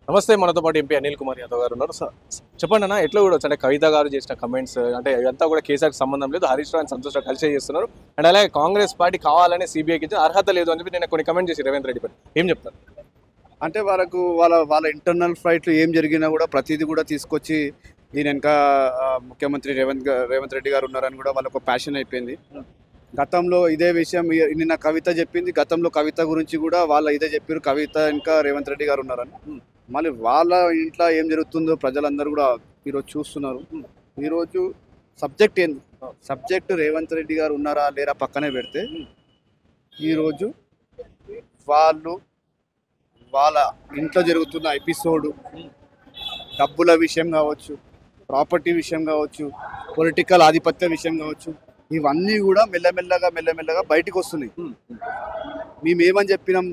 నమస్తే. మనతో పాటు ఎంపీ అనిల్ కుమార్ యాదవ్ గారు ఉన్నారు. చెప్పండి అన్న, ఎట్లా చూడొచ్చు అంటే కవిత గారు చేసిన కమెంట్స్ అంటే ఇదంతా కూడా కేసీఆర్కి సంబంధం లేదు, హరీష్ రావు అండ్ సంతోష్ రావు కలిసే చేస్తున్నారు అండ్ అలాగే కాంగ్రెస్ పార్టీ కావాలని సిబిఐకి ఇచ్చిన అర్హత లేదు అని చెప్పి నేను కొన్ని కమెంట్ చేసి రేవంత్ రెడ్డి పైన ఏం చెప్తారు? అంటే వాళ్ళకు వాళ్ళ వాళ్ళ ఇంటర్నల్ ఫ్లైట్లు ఏం జరిగినా కూడా ప్రతిదీ కూడా తీసుకొచ్చి దీని వెనక ముఖ్యమంత్రి రేవంత్ రెడ్డి గారు ఉన్నారని కూడా వాళ్ళకు ప్యాషన్ అయిపోయింది. గతంలో ఇదే విషయం నిన్న కవిత చెప్పింది. గతంలో కవిత గురించి కూడా వాళ్ళ ఇదే చెప్పారు, కవిత ఇంకా రేవంత్ రెడ్డి గారు ఉన్నారని. మళ్ళీ వాళ్ళ ఇంట్లో ఏం జరుగుతుందో ప్రజలందరూ కూడా ఈరోజు చూస్తున్నారు. ఈరోజు సబ్జెక్ట్ ఏంది, సబ్జెక్ట్ రేవంత్ రెడ్డి గారు ఉన్నారా లేరా పక్కనే పెడితే, ఈరోజు వాళ్ళు వాళ్ళ ఇంట్లో జరుగుతున్న ఎపిసోడు, డబ్బుల విషయం కావచ్చు, ప్రాపర్టీ విషయం కావచ్చు, పొలిటికల్ ఆధిపత్య విషయం కావచ్చు, ఇవన్నీ కూడా మెల్లమెల్లగా బయటకు వస్తున్నాయి. మేమేమని చెప్పినాం,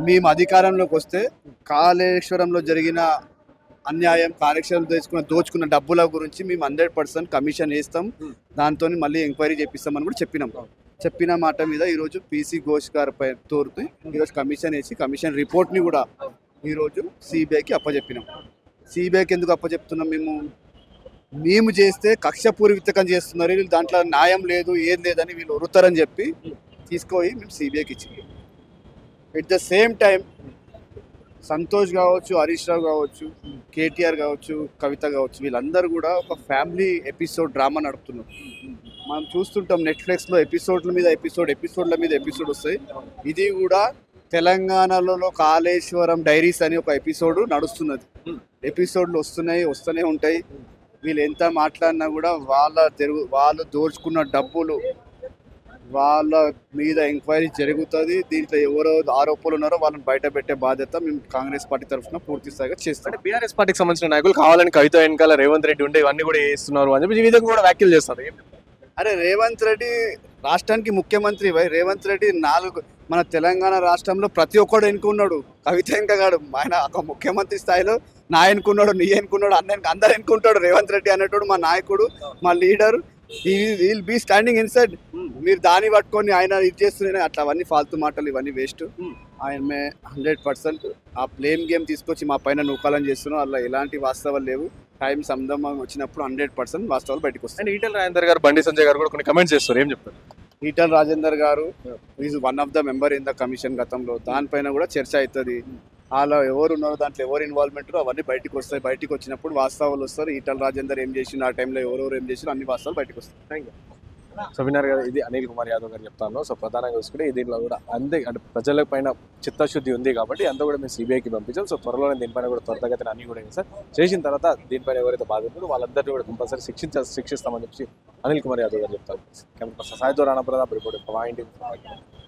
మేము అధికారంలోకి వస్తే కాళేశ్వరంలో జరిగిన అన్యాయం, కాళేశ్వరం దోచుకున్న డబ్బుల గురించి మేము 100% కమిషన్ వేస్తాం, దాంతో మళ్ళీ ఎంక్వైరీ చేపిస్తామని కూడా చెప్పిన మాట మీద ఈరోజు పీసీ ఘోష్ గారిపై తోరుతూ ఈరోజు కమిషన్ వేసి కమిషన్ రిపోర్ట్ని కూడా ఈరోజు సిబిఐకి అప్పచెప్పినాం. సిబిఐకి ఎందుకు అప్పచెప్తున్నాం, మేము చేస్తే కక్షపూరితం చేస్తున్నారు, వీళ్ళు దాంట్లో న్యాయం లేదు ఏం లేదని వీళ్ళు ఒరుతారని చెప్పి తీసుకుపోయి మేము సిబిఐకి ఇచ్చింది. At the same time Santosh కావచ్చు, హరీష్ రావు కావచ్చు, కేటీఆర్ కావచ్చు, కవిత కావచ్చు, వీళ్ళందరూ కూడా ఒక ఫ్యామిలీ ఎపిసోడ్ డ్రామా నడుపుతున్నారు. మనం చూస్తుంటాం నెట్ఫ్లిక్స్లో ఎపిసోడ్ల మీద ఎపిసోడ్ వస్తాయి. ఇది కూడా తెలంగాణలో కాళేశ్వరం డైరీస్ అని ఒక ఎపిసోడ్ నడుస్తున్నది. ఎపిసోడ్లు వస్తూనే ఉంటాయి. వీళ్ళు ఎంత మాట్లాడినా కూడా వాళ్ళు దోచుకున్న డబ్బులు వాళ్ళ మీద ఎంక్వైరీ జరుగుతుంది. దీంట్లో ఎవరో ఆరోపణలు ఉన్నారో వాళ్ళని బయట పెట్టే బాధ్యత మేము కాంగ్రెస్ పార్టీ తరఫున పూర్తి స్థాయిగా చేస్తాం. అంటే బీఆర్ఎస్ పార్టీకి సంబంధించిన నాయకులు కావాలని కవిత వెనకాల రేవంత్ రెడ్డి ఉండే ఇవన్నీ కూడా చేస్తున్నారు అని చెప్పి ఈ విధంగా కూడా వ్యాఖ్యలు చేస్తారు. అరే, రేవంత్ రెడ్డి రాష్ట్రానికి ముఖ్యమంత్రి. రేవంత్ రెడ్డి మన తెలంగాణ రాష్ట్రంలో ప్రతి ఒక్కడు ఎన్నుకున్నాడు, కవిత ఎన్నుకగాడు. ఆయన ఒక ముఖ్యమంత్రి స్థాయిలో నా ఎన్నుకున్నాడు, నీ ఎన్నుకున్నాడు, అందరు ఎన్నుకుంటాడు. రేవంత్ రెడ్డి అనేటోడు మా నాయకుడు, మా leader. Will be standing inside. మీరు దాన్ని పట్టుకొని ఆయన ఇది చేస్తున్నాయి, అట్లా అవన్నీ ఫాల్తూ మాటలు, ఇవన్నీ వేస్ట్. ఆయన 100% ఆ ప్లేమ్ గేమ్ తీసుకొచ్చి మా పైన నూకాలని చేస్తున్నాం. అలా ఎలాంటి వాస్తవాలు లేవు. టైం సందర్భం వచ్చినప్పుడు 100% వాస్తవాలు బయటకు వస్తాయి. అండ్ ఈటెల రాజేందర్ గారు, బండి సంజయ్ గారు కూడా కొన్ని కమెంట్స్ చేస్తారు, ఏం చెప్తారు? ఈటెల రాజేందర్ గారు is one of the member in the commission. గతంలో దానిపైన కూడా చర్చ అవుతుంది. అలా ఎవరు ఉన్నారో, దాంట్లో ఎవరు ఇన్వాల్వ్మెంట్ అవన్నీ బయటకు వస్తాయి. బయటకు వచ్చినప్పుడు వాస్తవాలు వస్తారు. ఈటెల రాజేందర్ ఏం చేసిండు, ఆ టైంలో ఎవరెవరు ఏం చేసినా అన్ని వాస్తవాలు బయటకు వస్తాయి. Thank you. సో విన్నారు కదా, ఇది అనిల్ కుమార్ యాదవ్ గారు చెప్తాను. సో ప్రధానంగా చూసుకుంటే దీంట్లో కూడా అంతే, అంటే ప్రజల పైన చిత్తశుద్ధి ఉంది కాబట్టి అంతా కూడా మేము సిబిఐకి పంపించాం. సో త్వరలోనే దీనిపైన కూడా త్వరితగతిన అన్ని కూడా సార్ చేసిన తర్వాత దీనిపైన ఎవరైతే బాధితులు వాళ్ళందరినీ కూడా కంపల్సరీ శిక్షిస్తామని చెప్పి అనిల్ కుమార్ యాదవ్ గారు చెప్తారు. కెమెరా పర్సన్ సాయితో రాణా ప్రతాప్ రిపోర్టర్.